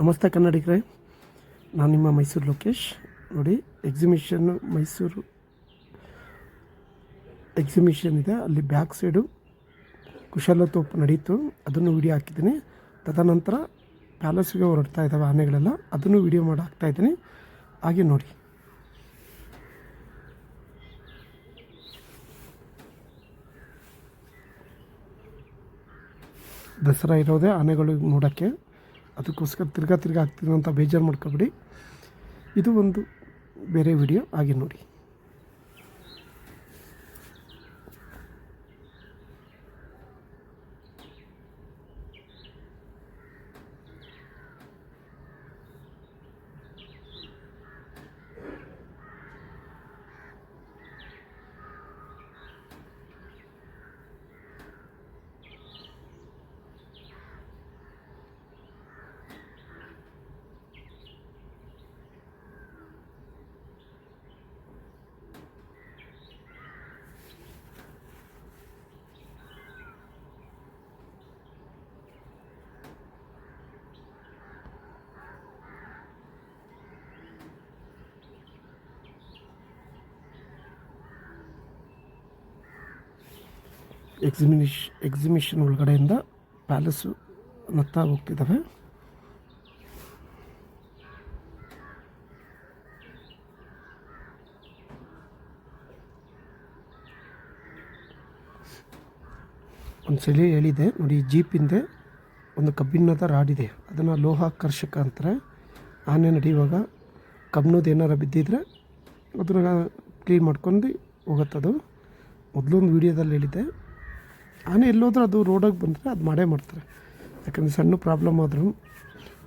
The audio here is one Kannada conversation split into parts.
ನಮಸ್ತೆ ಕನ್ನಡಿಗರೇ, ನಾನು ನಿಮ್ಮ ಮೈಸೂರು ಲೋಕೇಶ್. ನೋಡಿ, ಮೈಸೂರು ಎಕ್ಸಿಬಿಷನ್ ಇದೆ. ಅಲ್ಲಿ ಬ್ಯಾಕ್ ಸೈಡು ಕುಶಲತೋಪು ನಡೀತು, ಅದನ್ನು ವಿಡಿಯೋ ಹಾಕಿದ್ದೀನಿ. ತದನಂತರ ಪ್ಯಾಲೇಸ್ಗೆ ಹೊರಡ್ತಾ ಇದ್ದಾವೆ ಆನೆಗಳೆಲ್ಲ, ಅದನ್ನು ವಿಡಿಯೋ ಮಾಡಿ ಹಾಕ್ತಾಯಿದ್ದೀನಿ. ಹಾಗೆ ನೋಡಿ. ದಸರಾ ಇರೋದೇ ಆನೆಗಳು ನೋಡೋಕ್ಕೆ, ಅದಕ್ಕೋಸ್ಕರ ತಿರ್ಗಾ ಆಗ್ತೀನಿ ಅಂತ ಬೇಜಾರು ಮಾಡ್ಕೊಬಿಡಿ. ಇದು ಒಂದು ಬೇರೆ ವಿಡಿಯೋ, ಹಾಗೆ ನೋಡಿ. ಎಕ್ಸಿಬಿಷನ್ ಒಳಗಡೆಯಿಂದ ಪ್ಯಾಲೇಸು ನತ್ತಾ ಹೋಗ್ತಿದ್ದಾವೆ. ಒಂದು ಸಲ ಹೇಳಿದೆ ನೋಡಿ, ಜೀಪಿಂದೆ ಒಂದು ಕಬ್ಬಿಣದ ರಾಡಿದೆ, ಅದನ್ನು ಲೋಹಾಕರ್ಷಕ ಅಂತಾರೆ. ಆನೆ ನಡೆಯುವಾಗ ಕಬ್ಬಿಣದ ಏನಾರು ಬಿದ್ದಿದ್ರೆ ಅದನ್ನು ಕ್ಲೀನ್ ಮಾಡ್ಕೊಂಡು ಹೋಗುತ್ತದು. ಮೊದಲೊಂದು ವೀಡಿಯೋದಲ್ಲಿ ಹೇಳಿದ್ದೆ, ಆನೆ ಎಲ್ಲೋದ್ರೂ ಅದು ರೋಡಾಗಿ ಬಂದರೆ ಅದು ಮಾಡೇ ಮಾಡ್ತಾರೆ. ಯಾಕಂದರೆ ಸಣ್ಣ ಪ್ರಾಬ್ಲಮ್ ಆದರೂ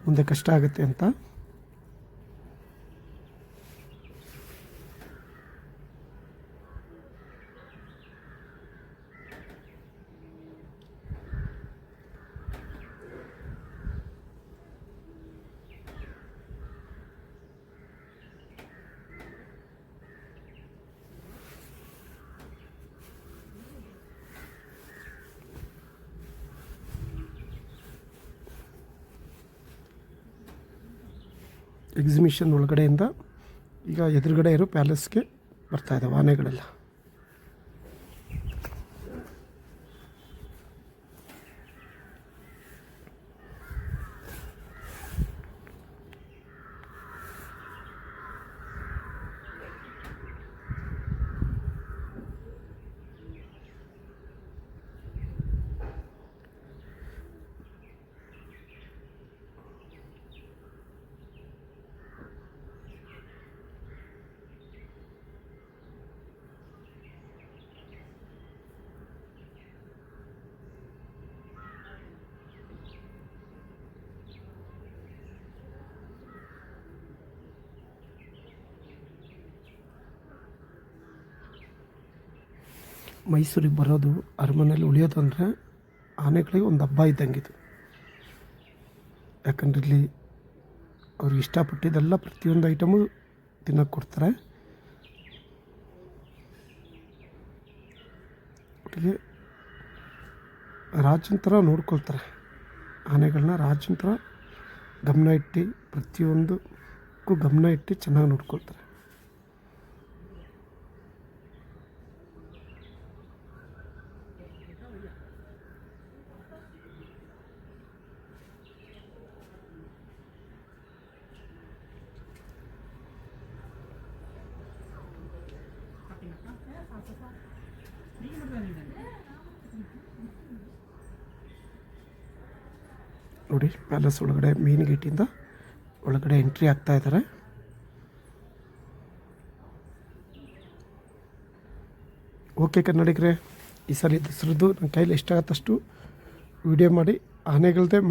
ಮುಂದೆ ಕಷ್ಟ ಆಗುತ್ತೆ ಅಂತ. ಎಕ್ಸಿಬಿಷನ್ ಒಳಗಡೆಯಿಂದ ಈಗ ಎದುರುಗಡೆ ಇರೋ ಪ್ಯಾಲೇಸ್ಗೆ ಬರ್ತಾಯಿದ್ದಾವೆ ಆನೆಗಳೆಲ್ಲ. ಮೈಸೂರಿಗೆ ಬರೋದು, ಅರಮನೆಯಲ್ಲಿ ಉಳಿಯೋದು ಅಂದರೆ ಆನೆಗಳಿಗೆ ಒಂದು ಹಬ್ಬ ಇದ್ದಂಗಿದು. ಯಾಕಂದ್ರೆ ಇಲ್ಲಿ ಅವ್ರಿಗೆ ಇಷ್ಟಪಟ್ಟಿದ್ದೆಲ್ಲ ಪ್ರತಿಯೊಂದು ಐಟಮು ತಿನ್ನೋಕ್ಕೆ ಕೊಡ್ತಾರೆ. ಒಟ್ಟಿಗೆ ರಾಜನ ಥರ ನೋಡ್ಕೊಳ್ತಾರೆ ಆನೆಗಳನ್ನ. ರಾಜನ ಥರ ಗಮನ ಇಟ್ಟು, ಪ್ರತಿಯೊಂದಕ್ಕೂ ಗಮನ ಇಟ್ಟು ಚೆನ್ನಾಗಿ ನೋಡ್ಕೊಳ್ತಾರೆ. ನೋಡಿ, ಪ್ಯಾಲೇಸ್ ಒಳಗಡೆ ಮೇನ್ ಗೇಟಿಂದ ಒಳಗಡೆ ಎಂಟ್ರಿ ಆಗ್ತಾ ಇದ್ದಾರೆ. ಓಕೆ ಕನ್ನಡಿಗರೇ, ಈ ಸಲ ದಸರದ್ದು ನನ್ನ ಕೈಲಿ ಎಷ್ಟಾಗತ್ತಷ್ಟು ವಿಡಿಯೋ ಮಾಡಿ ಆನೆಗಳದ್ದೇ